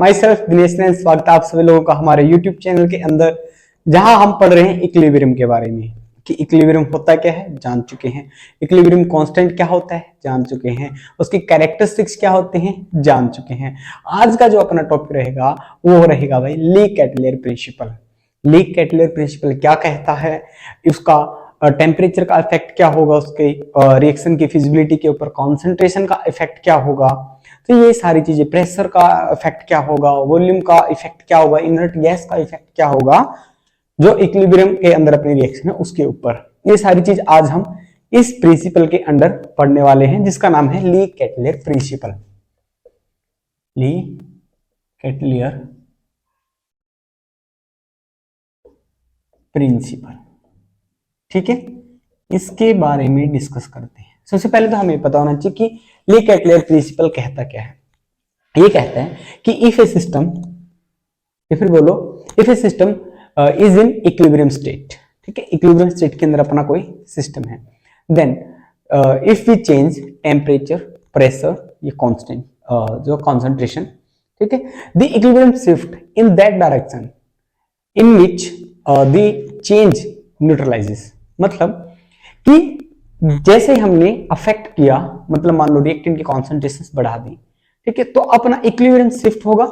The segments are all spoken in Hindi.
माई सेल्फ दिनेश ने स्वागत है आप सभी लोगों का हमारे यूट्यूब चैनल के अंदर, जहां हम पढ़ रहे हैं इक्विलिब्रियम के बारे में कि इक्विलिब्रियम होता क्या है जान चुके हैं, इक्विलिब्रियम कांस्टेंट क्या होता है जान चुके हैं, उसकी कैरेक्टरिस्टिक्स क्या होते हैं जान चुके हैं। आज का जो अपना टॉपिक रहेगा वो रहेगा भाई ली कैटलियर प्रिंसिपल। ली कैटलियर प्रिंसिपल क्या कहता है, उसका टेम्परेचर का इफेक्ट क्या होगा, उसके रिएक्शन की फिजिबिलिटी के ऊपर कॉन्सेंट्रेशन का इफेक्ट क्या होगा, तो ये सारी चीजें, प्रेशर का इफेक्ट क्या होगा, वॉल्यूम का इफेक्ट क्या होगा, इनर्ट गैस का इफेक्ट क्या होगा, जो इक्विलिब्रियम के अंदर अपनी रिएक्शन है उसके ऊपर, ये सारी चीज आज हम इस प्रिंसिपल के अंडर पढ़ने वाले हैं जिसका नाम है ली कैटलियर प्रिंसिपल। ली कैटलियर प्रिंसिपल, ठीक है, इसके बारे में डिस्कस करते हैं। सबसे पहले तो हमें पता होना चाहिए कि ली कैटलियर प्रिंसिपल कहता क्या है। ये कहता है कि इफ ए सिस्टम, या फिर बोलो if A system is in equilibrium state, ठीक है, इक्विलिब्रियम स्टेट के अंदर अपना कोई सिस्टम है, then if we change temperature, pressure, ये कांस्टेंट जो कॉन्सेंट्रेशन, ठीक है, the equilibrium shift in that direction in which the change neutralises. मतलब कि जैसे हमने अफेक्ट किया, मतलब मान लो रिएक्टेंट की कॉन्सेंट्रेशन बढ़ा दी, ठीक है, तो अपना इक्विलिब्रियम शिफ्ट होगा,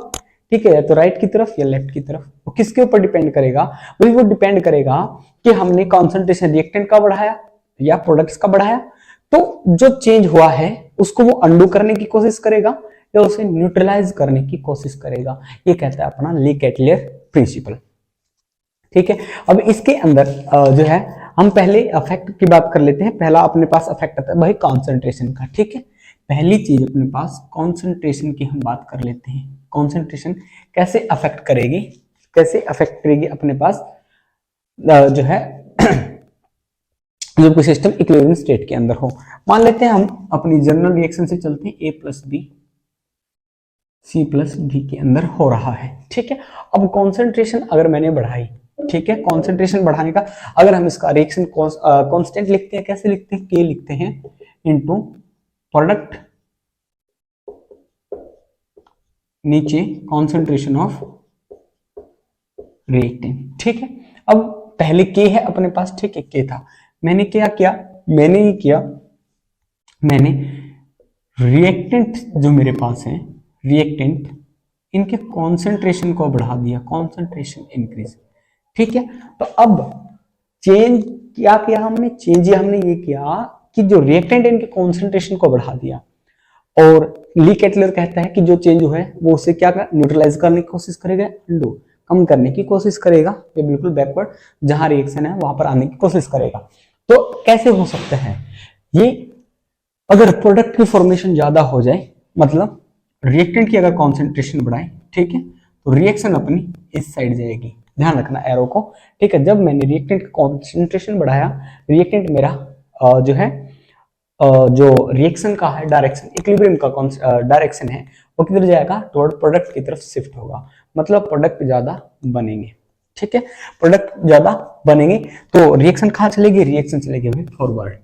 ठीक है, तो राइट की तरफ या लेफ्ट की तरफ। वो किसके ऊपर डिपेंड करेगा, वो डिपेंड करेगा कि हमने कॉन्सेंट्रेशन रिएक्टेंट का बढ़ाया या प्रोडक्ट्स का बढ़ाया, तो जो चेंज हुआ है उसको वो अंडू करने की कोशिश करेगा या उसे न्यूट्रलाइज करने की कोशिश करेगा। ये कहता है अपना ली कैटलियर प्रिंसिपल, ठीक है। अब इसके अंदर जो है हम पहले अफेक्ट की बात कर लेते हैं। पहला अपने पास अफेक्ट आता है भाई कॉन्सेंट्रेशन का, ठीक है। पहली चीज अपने पास कॉन्सेंट्रेशन की हम बात कर लेते हैं। कॉन्सेंट्रेशन कैसे अफेक्ट करेगी, कैसे अफेक्ट करेगी अपने पास जो है जब कोई सिस्टम इक्विलिब्रियम स्टेट के अंदर हो। मान लेते हैं हम अपनी जनरल रिएक्शन से चलते हैं, A plus B C plus D के अंदर हो रहा है, ठीक है। अब कॉन्सेंट्रेशन अगर मैंने बढ़ाई, ठीक है, कॉन्सेंट्रेशन बढ़ाने का अगर हम इसका रिएक्शन कांस्टेंट लिखते हैं, कैसे लिखते हैं, के लिखते हैं इनटू प्रोडक्ट नीचे कॉन्सेंट्रेशन ऑफ रिएक्टेंट, ठीक है। अब पहले के है अपने पास, ठीक है, के था, मैंने क्या किया, मैंने ये किया, मैंने रिएक्टेंट जो मेरे पास है, रिएक्टेंट इनके कॉन्सेंट्रेशन को बढ़ा दिया, कॉन्सेंट्रेशन इंक्रीज, ठीक है। तो अब चेंज क्या किया हमने, चेंज हमने ये किया कि जो रिएक्टेंट इनके कॉन्सेंट्रेशन को बढ़ा दिया, और ली कैटलियर कहता है कि जो चेंज है वो उसे क्या कर न्यूट्रलाइज करने की कोशिश करेगा, अंडू कम करने की कोशिश करेगा, ये बिल्कुल बैकवर्ड जहां रिएक्शन है वहां पर आने की कोशिश करेगा। तो कैसे हो सकता है ये, अगर प्रोडक्ट की फॉर्मेशन ज्यादा हो जाए, मतलब रिएक्टेंट की अगर कॉन्सेंट्रेशन बढ़ाए, ठीक है, तो रिएक्शन अपनी इस साइड जाएगी, ध्यान रखना एरो को, ठीक है। जब मैंने रिएक्टेंट का कॉन्सेंट्रेशन बढ़ाया, रिएक्टेंट मेरा जो है जो रिएक्शन का है डायरेक्शन, इक्विलिब्रियम का डायरेक्शन है वो किधर जाएगा, टुवर्ड प्रोडक्ट की तरफ शिफ्ट होगा, मतलब प्रोडक्ट ज्यादा बनेंगे, ठीक है, प्रोडक्ट ज्यादा बनेंगे, तो रिएक्शन कहां चलेगी, रिएक्शन चलेगी भाई फॉरवर्ड,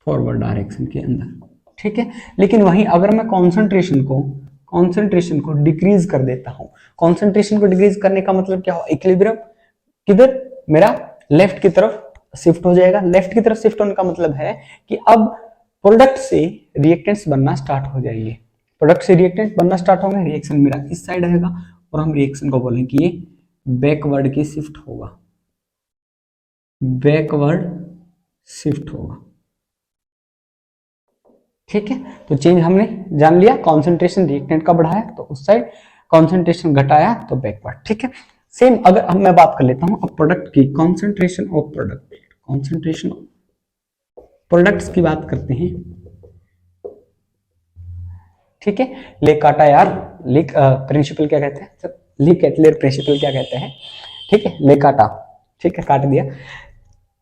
फॉरवर्ड डायरेक्शन के अंदर, ठीक है। लेकिन वहीं अगर मैं कॉन्सेंट्रेशन को डिक्रीज कर देता हूं, कॉन्सेंट्रेशन को डिक्रीज करने का मतलब क्या हो, इक्विलिब्रियम किधर मेरा लेफ्ट की तरफ शिफ्ट हो जाएगा। लेफ्ट की तरफ शिफ्ट होने का मतलब है कि अब प्रोडक्ट से रिएक्टेंट्स बनना स्टार्ट हो जाएंगे, प्रोडक्ट से रिएक्टेंट बनना स्टार्ट होंगे, रिएक्शन मेरा इस साइड आएगा, और हम रिएक्शन को बोलेंगे कि ये बैकवर्ड की शिफ्ट होगा, बैकवर्ड शिफ्ट होगा, ठीक है। तो चेंज हमने जान लिया, कॉन्सेंट्रेशन रिएक्टेंट का बढ़ाया तो उस साइड, कॉन्सेंट्रेशन घटाया तो बैकवर्ड, ठीक है। सेम अगर अब मैं बात कर लेता हूं अब प्रोडक्ट की, concentration of product, concentration products की बात करते हैं, ठीक है। ले काटा यार, ली प्रिंसिपल क्या कहते हैं, ली कैटलियर प्रिंसिपल क्या कहते हैं, ठीक है, ले काटा, ठीक है, काट दिया।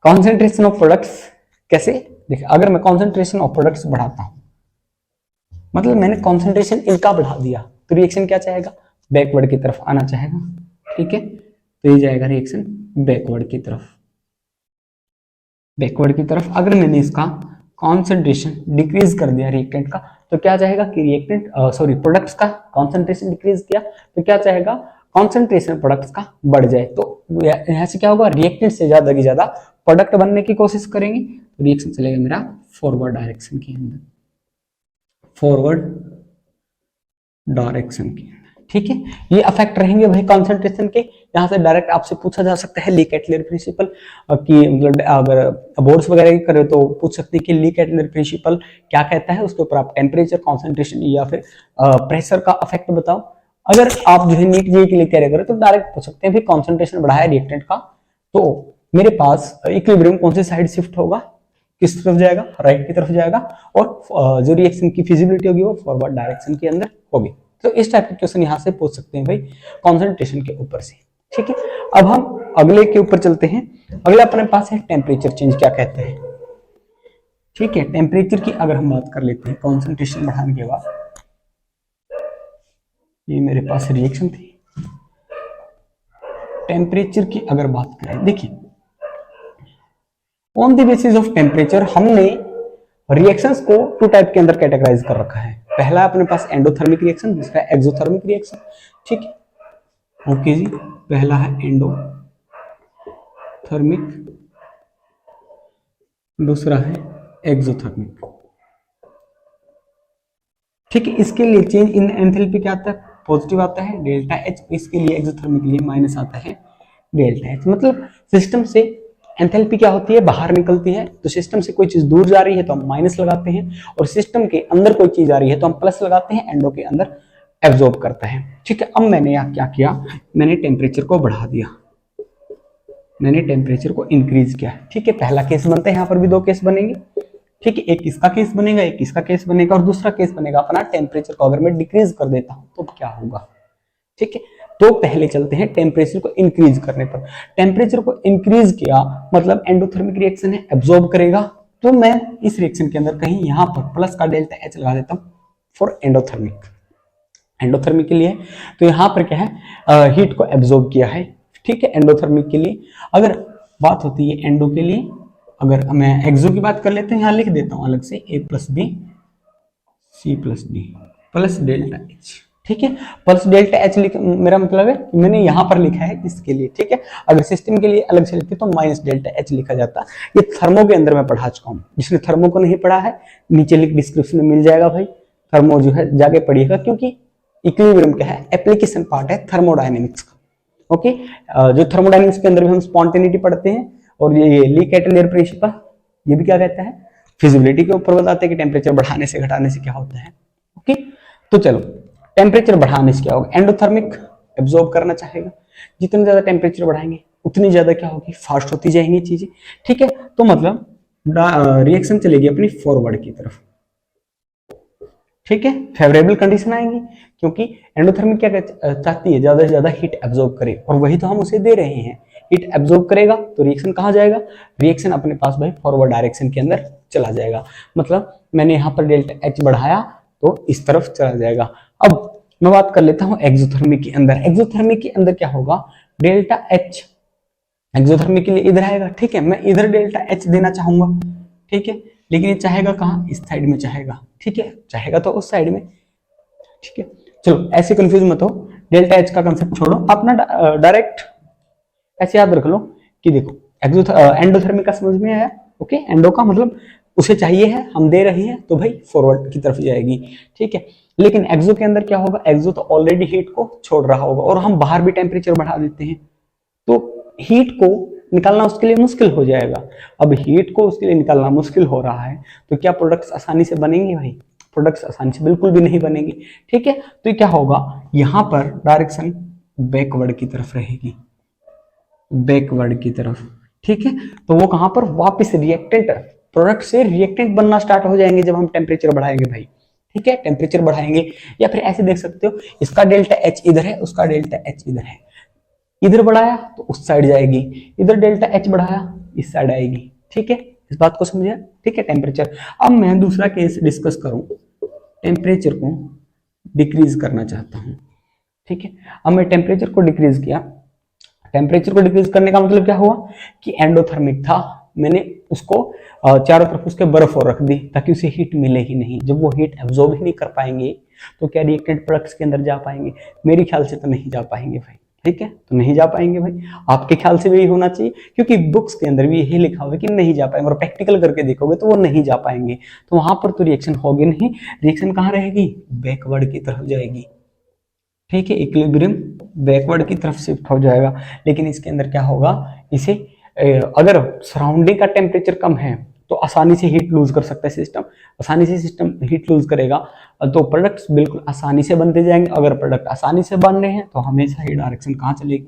कॉन्सेंट्रेशन ऑफ प्रोडक्ट्स कैसे, देखिए अगर मैं कॉन्सेंट्रेशन ऑफ प्रोडक्ट्स बढ़ाता हूं, मतलब मैंने कॉन्सेंट्रेशन इनका बढ़ा दिया, तो रिएक्शन क्या चाहेगा, बैकवर्ड की तरफ आना चाहेगा, ठीक है, तो ये जाएगा रिएक्शन बैकवर्ड की तरफ, बैकवर्ड की तरफ। अगर मैंने इसका कॉन्सेंट्रेशन डिक्रीज कर दिया रिएक्टेंट का, तो क्या चाहेगा कि रिएक्टेंट प्रोडक्ट्स का कॉन्सेंट्रेशन डिक्रीज किया तो क्या चाहेगा, कॉन्सेंट्रेशन प्रोडक्ट्स का बढ़ जाए। तो यहाँ से क्या होगा, रिएक्टेंट से ज्यादा की ज्यादा प्रोडक्ट बनने की कोशिश करेंगे, तो रिएक्शन चलेगा मेरा फॉरवर्ड डायरेक्शन के अंदर, फॉरवर्ड डायरेक्शन के अंदर। ठीक है, ये अफेक्ट रहेंगे भाई कॉन्सेंट्रेशन के। यहाँ से डायरेक्ट आपसे पूछा जा सकता है ली कैटलर प्रिंसिपल की, मतलब अगर बोर्ड्स वगैरह की करे तो पूछ सकते हैं कि ली कैटलर प्रिंसिपल क्या कहता है, उसके ऊपर आप टेम्परेचर, कॉन्सेंट्रेशन या फिर प्रेशर का अफेक्ट बताओ। अगर आप जो है नीट जेईई के लिए तैयारी करें तो डायरेक्ट पूछ सकते हैं भाई कॉन्सेंट्रेशन बढ़ाया रिएक्टेंट का तो मेरे पास इक्विलिब्रियम कौन सी साइड शिफ्ट होगा, किस तरफ जाएगा, राइट की तरफ जाएगा, और जो रिएक्शन की फिजिबिलिटी होगी वो फॉरवर्ड डायरेक्शन के अंदर होगी। तो इस टाइप के क्वेश्चन यहाँ से पूछ सकते हैं भाई कॉन्सेंट्रेशन के ऊपर से। ठीक है, अब हम अगले के ऊपर चलते हैं। अगला अपने पास है टेम्परेचर चेंज क्या कहते हैं। ठीक है, टेम्परेचर की अगर हम बात कर लेते हैं कॉन्सेंट्रेशन बढ़ाने के बाद, ये मेरे पास रिएक्शन थी। टेम्परेचर की अगर बात करें, देखिए on the basis of temperature हमने रिएक्शंस को टू टाइप के अंदर कैटेगराइज कर रखा है। पहला अपने पास एंडोथर्मिक रिएक्शन, दूसरा एक्सोथर्मिक रिएक्शन। ठीक है, ओके जी, पहला है एंडोथर्मिक, दूसरा है एक्सोथर्मिक। ठीक है, इसके लिए चेंज इन एंथैल्पी क्या आता है, पॉजिटिव आता है डेल्टा एच, इसके लिए एक्सोथर्मिक के लिए माइनस आता है डेल्टा एच। मतलब सिस्टम से एंथैल्पी क्या होती है, बाहर निकलती है, तो सिस्टम से कोई चीज दूर जा रही है तो हम माइनस लगाते हैं, और सिस्टम के अंदर कोई चीज आ रही है तो हम प्लस लगाते हैं, एंडो के अंदर एब्जॉर्ब करता है। ठीक है, अब मैंने यहाँ क्या किया, मैंने टेम्परेचर को बढ़ा दिया, मैंने टेम्परेचर को इंक्रीज किया। ठीक है, पहला केस बनता है, यहाँ पर भी दो केस बनेंगे। ठीक है, एक इसका केस बनेगा, एक इसका केस बनेगा, और दूसरा केस बनेगा अपना टेम्परेचर को अगर मैं डिक्रीज कर देता हूं तो क्या होगा। ठीक है, तो पहले चलते हैं टेम्परेचर को इंक्रीज करने पर। टेम्परेचर को इंक्रीज किया मतलब एंडोथर्मिक रिएक्शन है, एब्जॉर्ब करेगा, तो मैं इस रिएक्शन के अंदर कहीं यहां पर प्लस का डेल्टा एच लगा देता हूं फॉर एंडोथर्मिक, एंडोथर्मिक के लिए। तो यहां पर क्या है, हीट को एब्जॉर्ब किया है। ठीक है, एंडोथर्मिक के लिए अगर बात होती है एंडो के लिए, अगर मैं एक्सो की बात कर लेते हैं, यहां लिख देता हूं अलग से A plus B C plus D plus delta H. ठीक है, प्लस डेल्टा एच लिख, मेरा मतलब है कि मैंने यहां पर लिखा है इसके लिए। ठीक है, अगर सिस्टम के लिए अलग से लिखते तो माइनस डेल्टा एच लिखा जाता। ये थर्मो के अंदर मैं पढ़ा चुका हूं, जिसने थर्मो को नहीं पढ़ा है नीचे लिंक डिस्क्रिप्शन में मिल जाएगा भाई, थर्मो जो है जाके पढ़िएगा, क्योंकि इक्विलिब्रियम क्या है, एप्लीकेशन पार्ट है थर्मोडायनेमिक्स का। ओके, जो थर्मोडायनेमिक्स के अंदर भी हम स्पॉन्टेनिटी पढ़ते हैं, और ये ली कैटलर प्रिंसिपल ये भी क्या कहता है, फिजिबिलिटी के ऊपर बताते हैं कि टेम्परेचर बढ़ाने से घटाने से क्या होता है। ओके, तो चलो टेम्परेचर बढ़ाने से क्या होगा, एंडोथर्मिक एब्जॉर्ब करना चाहेगा, जितने ज्यादा टेम्परेचर बढ़ाएंगे उतनी ज्यादा क्या होगी, फास्ट होती जाएंगी चीजें। ठीक है, तो मतलब रिएक्शन चलेगी अपनी फॉरवर्ड की तरफ। ठीक है, फेवरेबल कंडीशन आएंगी, क्योंकि एंडोथर्मिक क्या चाहती है, ज्यादा से ज्यादा हीट एब्जॉर्ब करे, और वही तो हम उसे दे रहे हैं। हीट एब्जॉर्ब करेगा तो रिएक्शन कहाँ जाएगा, रिएक्शन अपने पास भाई फॉरवर्ड डायरेक्शन के अंदर चला जाएगा। मतलब मैंने यहाँ पर डेल्टा एच बढ़ाया तो इस तरफ चला जाएगा। अब मैं बात कर लेता हूँ एक्सोथर्मिक के अंदर। एक्सोथर्मिक के अंदर क्या होगा, डेल्टा एच एक्सोथर्मिक के लिए इधर आएगा। ठीक है, मैं इधर डेल्टा एच देना चाहूंगा। ठीक है, लेकिन ये चाहेगा कहाँ, इस साइड में चाहेगा। ठीक है, चाहेगा तो उस साइड में। ठीक है, चलो ऐसे कंफ्यूज मत हो, डेल्टा एच का कंसेप्ट छोड़ो, अपना डायरेक्ट ऐसे याद रख लो कि देखो एंडोथर्मिक का समझ में आया। ओके, एंडो का मतलब उसे चाहिए है, हम दे रहे हैं तो भाई फॉरवर्ड की तरफ जाएगी। ठीक है, लेकिन एक्सो के अंदर क्या होगा, एक्सो तो ऑलरेडी हीट को छोड़ रहा होगा, और हम बाहर भी टेम्परेचर बढ़ा देते हैं तो हीट को निकालना उसके लिए मुश्किल हो जाएगा। अब हीट को उसके लिए निकालना मुश्किल हो रहा है तो क्या प्रोडक्ट्स आसानी से बनेंगे भाई, प्रोडक्ट्स आसानी से बिल्कुल भी नहीं बनेंगे। ठीक है, तो क्या होगा, यहां पर डायरेक्शन बैकवर्ड की तरफ रहेगी, बैकवर्ड की तरफ। ठीक है, तो वो कहां पर, वापस रिएक्टेंट, प्रोडक्ट से रिएक्टेंट बनना स्टार्ट हो जाएंगे जब हम टेम्परेचर बढ़ाएंगे भाई। ठीक है, टेम्परेचर बढ़ाएंगे, या फिर ऐसे देख सकते हो, इसका डेल्टा एच इधर है, उसका डेल्टा एच इधर है, इधर बढ़ाया तो उस साइड जाएगी, इधर डेल्टा एच बढ़ाया इस साइड आएगी। ठीक है, इस बात को समझिए। ठीक है, टेम्परेचर। अब मैं दूसरा केस डिस्कस करूं, टेम्परेचर को डिक्रीज करना चाहता हूं। ठीक है, अब मैं टेम्परेचर को डिक्रीज किया, टेम्परेचर को डिक्रीज करने का मतलब क्या हुआ कि एंडोथर्मिक था, मैंने उसको चारों तरफ उसके बर्फ और रख दी ताकि उसे हीट मिले ही नहीं। जब वो हीट एब्जॉर्ब ही नहीं कर पाएंगे तो क्या रिएक्टेंट प्रोडक्ट्स के अंदर जा पाएंगे? मेरे ख्याल से तो नहीं जा पाएंगे भाई, ठीक है, तो नहीं जा पाएंगे भाई। आपके ख्याल से भी यही होना चाहिए, क्योंकि बुक्स के अंदर भी यही लिखा हुआ है कि नहीं जा पाएंगे, और प्रैक्टिकल करके देखोगे तो वो नहीं जा पाएंगे। तो वहां पर तो रिएक्शन होगी नहीं, रिएक्शन कहाँ रहेगी? बैकवर्ड की तरफ जाएगी, ठीक है, इक्विलिब्रियम बैकवर्ड की तरफ शिफ्ट हो जाएगा। लेकिन इसके अंदर क्या होगा, इसे अगर सराउंडिंग का टेम्परेचर कम है तो आसानी से हीट लूज कर सकता है सिस्टम, आसानी से सिस्टम हीट लूज करेगा तो प्रोडक्ट्स बिल्कुल आसानी से बनते जाएंगे। अगर प्रोडक्ट आसानी से बन रहे हैं तो हमेशा ही डायरेक्शन कहाँ चलेगी?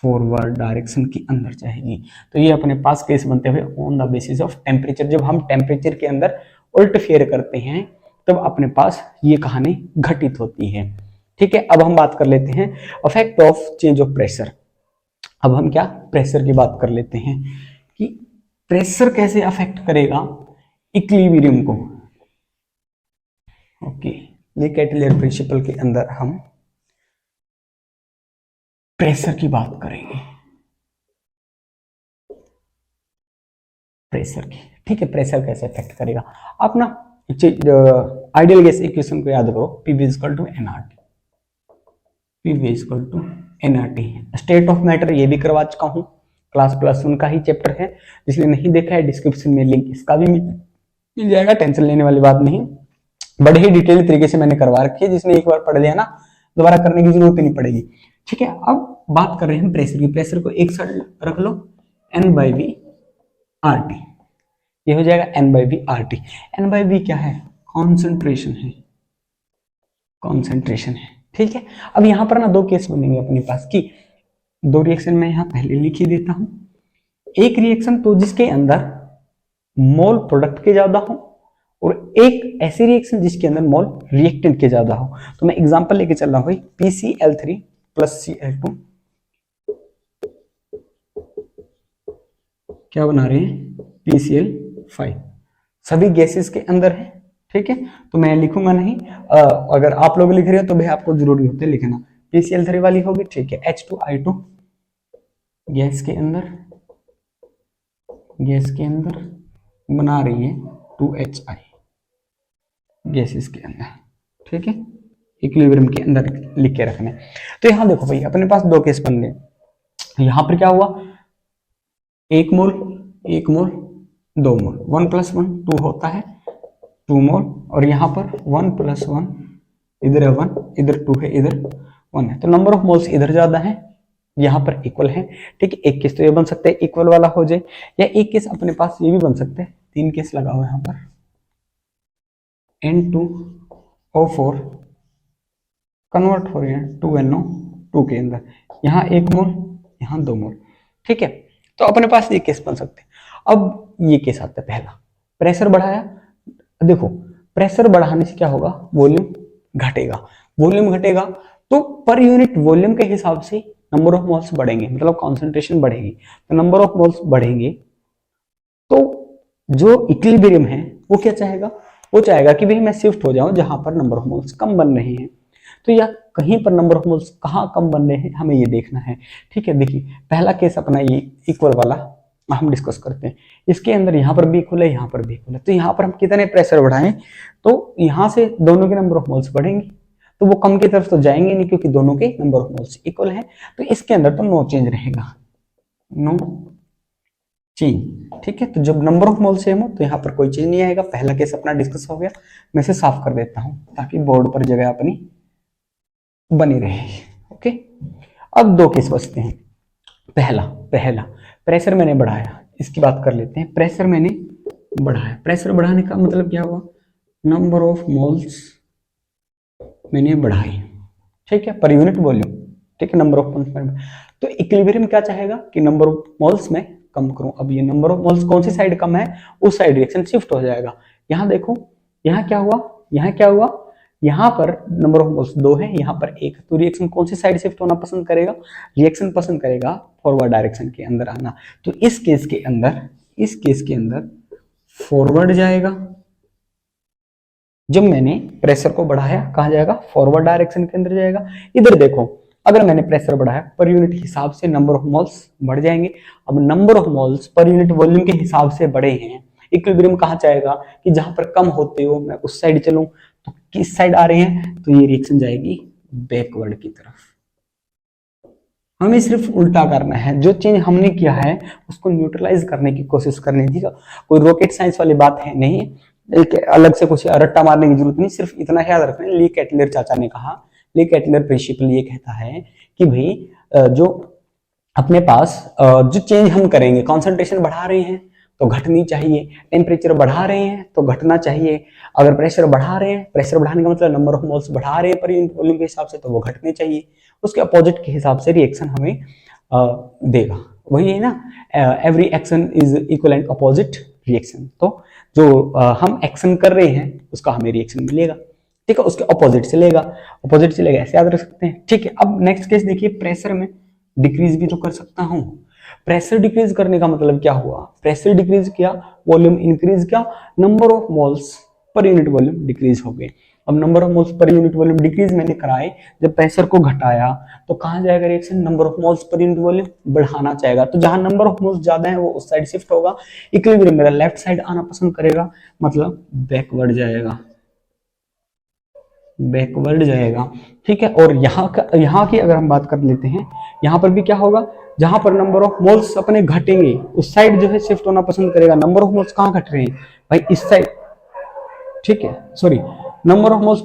फॉरवर्ड डायरेक्शन की अंदर जाएगी। तो ये अपने पास केस बनते हुए on the basis of temperature. जब हम टेम्परेचर के अंदर उल्ट फेयर करते हैं तब अपने पास ये कहानी घटित होती है, ठीक है। अब हम बात कर लेते हैं effect of change of pressure. अब हम क्या प्रेशर की बात कर लेते हैं कि प्रेशर कैसे अफेक्ट करेगा इक्विलिब्रियम को। ओके, ले कैटेलियर प्रिंसिपल के अंदर हम प्रेशर की बात करेंगे, प्रेशर की, ठीक है। प्रेशर कैसे अफेक्ट करेगा? आप ना आइडियल गैस इक्वेशन को याद करो, p v equal to nRT, p v equal to nRT. State of matter ये भी करवा चुका हूं, क्लास +1 का ही चैप्टर है, इसलिए नहीं देखा है डिस्क्रिप्शन में लिंक इसका भी मिल जाएगा, टेंशन लेने वाली बात नहीं। बड़े ही डिटेल तरीके से मैंने करवा रखी है, जिसने एक बार पढ़ लिया ना दोबारा करने की जरूरत ही नहीं पड़ेगी, ठीक है। अब बात कर रहे हैं प्रेशर की। प्रेशर को एक साइड रख लो, N/V RT, ये हो जाएगा N/V RT। N/V क्या है? कॉन्सेंट्रेशन है, कॉन्सेंट्रेशन है, ठीक है। अब यहां पर ना दो केस बनेंगे अपने पास की दो रिएक्शन मैं यहां पहले लिख ही देता हूं। एक रिएक्शन तो जिसके अंदर मोल प्रोडक्ट के ज्यादा हो, और एक ऐसी रिएक्शन जिसके अंदर मोल रिएक्टेंट के ज्यादा हो। तो मैं एग्जांपल लेके चल रहा हूं भाई, PCl3 + Cl2 क्या बना रहे हैं? PCl5। सभी गैसेस के अंदर है, ठीक है, तो मैं लिखूंगा नहीं। अगर आप लोग लिख रहे हो तो भाई आपको जरूरी होते लिखना। PCl3 वाली होगी, ठीक है। H2I2 गैस के अंदर बना रही है 2HI गैसेस के अंदर, ठीक है, इक्विलिब्रियम के अंदर लिख के रखने। तो यहां देखो भाई अपने पास दो केस बन गए। यहां पर क्या हुआ? 1 मोल 2 मोल, 1 + 1 2 होता है, 2 मोल, और यहां पर 1 + 1 इधर है 1, इधर 2 है, इधर 1 है, तो नंबर ऑफ मोल्स इधर ज्यादा है, यहां पर इक्वल है, ठीक है। एक केस तो ये बन सकता है इक्वल वाला हो जाए, या एक केस अपने पास ये भी बन सकता है, 3 केस लगा हुआ है यहां पर, N2O4 कन्वर्ट हो रहे हैं 2NO2 के अंदर, यहां 1 मोल, यहां 2 मोल, ठीक है। तो अपने पास ये केस बन सकते हैं। अब ये केस आता है पहला, प्रेशर बढ़ाया। देखो प्रेशर बढ़ाने से क्या होगा? वॉल्यूम घटेगा, वॉल्यूम घटेगा तो पर यूनिट वॉल्यूम के हिसाब से नंबर ऑफ मोल्स बढ़ेंगे, मतलब कॉन्सेंट्रेशन बढ़ेगी, तो नंबर ऑफ मोल्स बढ़ेंगे तो जो इक्विलिब्रियम है वो क्या चाहेगा? वो चाहेगा कि भाई मैं शिफ्ट हो जाऊं जहां पर नंबर ऑफ मोल्स कम बन रहे हैं। तो या कहीं पर नंबर ऑफ मोल्स कहाँ कम बन रहे हैं हमें ये देखना है, ठीक है। देखिए पहला केस अपना ये इक्वल वाला हम डिस्कस करते हैं। इसके अंदर यहाँ पर भी इक्वल है, यहाँ पर भी इक्वल है, तो यहाँ पर हम कितने प्रेशर बढ़ाएं तो यहाँ से दोनों के नंबर ऑफ मोल्स बढ़ेंगे, तो वो कम की तरफ तो जाएंगे नहीं क्योंकि दोनों के नंबर ऑफ मोल्स इक्वल है। तो इसके अंदर तो नो चेंज रहेगा, नो चेंज, ठीक है। तो जब नंबर ऑफ मोल सेम हो तो यहाँ पर कोई चेंज नहीं आएगा। पहला केस अपना डिस्कस हो गया, मैं इसे साफ कर देता हूँ ताकि बोर्ड पर जगह अपनी बनी रहे, ओके। अब दो केस बचते हैं। पहला प्रेशर मैंने बढ़ाया, इसकी बात कर लेते हैं। प्रेशर मैंने बढ़ाया, प्रेशर बढ़ाने का मतलब क्या हुआ? नंबर ऑफ मोल्स मैंने बढ़ाई, ठीक है, पर यूनिट वॉल्यूम, ठीक है, नंबर ऑफ मोल्स। तो इक्विलिब्रियम क्या चाहेगा कि नंबर ऑफ मोल्स में कम करूं। अब ये नंबर ऑफ मोल्स कौन सी साइड कम है उस साइड रिएक्शन शिफ्ट हो जाएगा। यहां देखो, यहां क्या हुआ, यहां पर नंबर ऑफ मोल्स 2 है, यहां पर 1, तो रिएक्शन कौन सी साइड शिफ्ट होना पसंद करेगा? रिएक्शन पसंद करेगा फॉरवर्ड डायरेक्शन के अंदर आना। तो इस केस के अंदर फॉरवर्ड जाएगा। जब मैंने प्रेशर को बढ़ाया कहां जाएगा? फॉरवर्ड डायरेक्शन के अंदर जाएगा। इधर देखो, अगर मैंने प्रेशर बढ़ाया पर यूनिट हिसाब से नंबर ऑफ मोल्स बढ़ जाएंगे। अब number of moles per unit volume के हिसाब से बढ़े हैं, इक्विलिब्रियम कहाँ जाएगा कि जहां पर कम होते हो मैं उस साइड चलूं, तो किस साइड आ रहे हैं, तो ये रिएक्शन जाएगी बैकवर्ड की तरफ। हमें सिर्फ उल्टा करना है, जो चीज हमने किया है उसको न्यूट्रलाइज करने की कोशिश करनी थी। कोई रॉकेट साइंस वाली बात है नहीं, एक अलग से कुछ रट्टा मारने की जरूरत नहीं, सिर्फ इतना याद रखना है। ली कैटलर चाचा ने कहा, ली कैटलर प्रिंसिपल ये कहता है कि भाई जो अपने पास जो चेंज हम करेंगे, कॉन्सेंट्रेशन बढ़ा रहे हैं तो घटनी चाहिए, टेम्परेचर बढ़ा रहे हैं तो घटना चाहिए, अगर प्रेशर बढ़ा रहे हैं, प्रेशर बढ़ाने का मतलब नंबर ऑफ मोल्स बढ़ा रहे हैं पर यूनिट वॉल्यूम के हिसाब से, तो वो घटने चाहिए। उसके अपोजिट के हिसाब से रिएक्शन हमें देगा। वही है ना, every action is equal and opposite reaction. तो जो हम एक्शन कर रहे हैं उसका हमें रिएक्शन मिलेगा, ठीक है, उसके अपोजिट से लेगा, अपोजिट से लेगा, ऐसे याद रख सकते हैं, ठीक है। अब नेक्स्ट केस देखिए, प्रेशर में डिक्रीज भी तो कर सकता हूं। प्रेशर डिक्रीज करने का मतलब क्या हुआ, प्रेशर डिक्रीज किया, वॉल्यूम इंक्रीज किया, number of moles per unit volume decrease हो गए। अब number of moles per unit volume decrease मैंने कराए, जब प्रेशर को घटाया तो कहां जाएगा reaction, number of moles per unit volume बढ़ाना चाहेगा, तो जहां नंबर ऑफ मोल्स ज्यादा है वो उस साइड शिफ्ट होगा, इक्विलिब्रियम मेरा लेफ्ट साइड आना पसंद करेगा, मतलब बैकवर्ड जाएगा, बैकवर्ड जाएगा, ठीक है। और यहाँ की अगर हम बात कर लेते हैं, यहाँ पर भी क्या होगा, जहां पर नंबर ऑफ मोल्स अपने घटेंगे उस साइड जो है शिफ्ट होना पसंद करेगा। नंबर ऑफ मोल्स कहाँ घट रहे हैं भाई, इस साइड, ठीक है, sorry, number of moles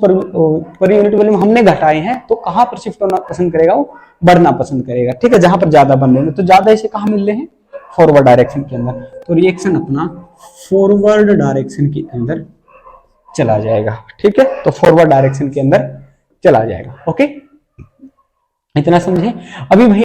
per unit volume हमने घटाए हैं, तो कहां पर शिफ्ट होना पसंद करेगा, वो बढ़ना पसंद करेगा, ठीक है, जहां पर ज्यादा बन रहे हैं। तो ज्यादा इसे कहां मिल रहे हैं, फॉरवर्ड डायरेक्शन के अंदर, तो रिएक्शन अपना फॉरवर्ड डायरेक्शन के अंदर चला जाएगा, ठीक है, तो फॉरवर्ड डायरेक्शन के अंदर चला जाएगा। ओके, इतना समझे। अभी भाई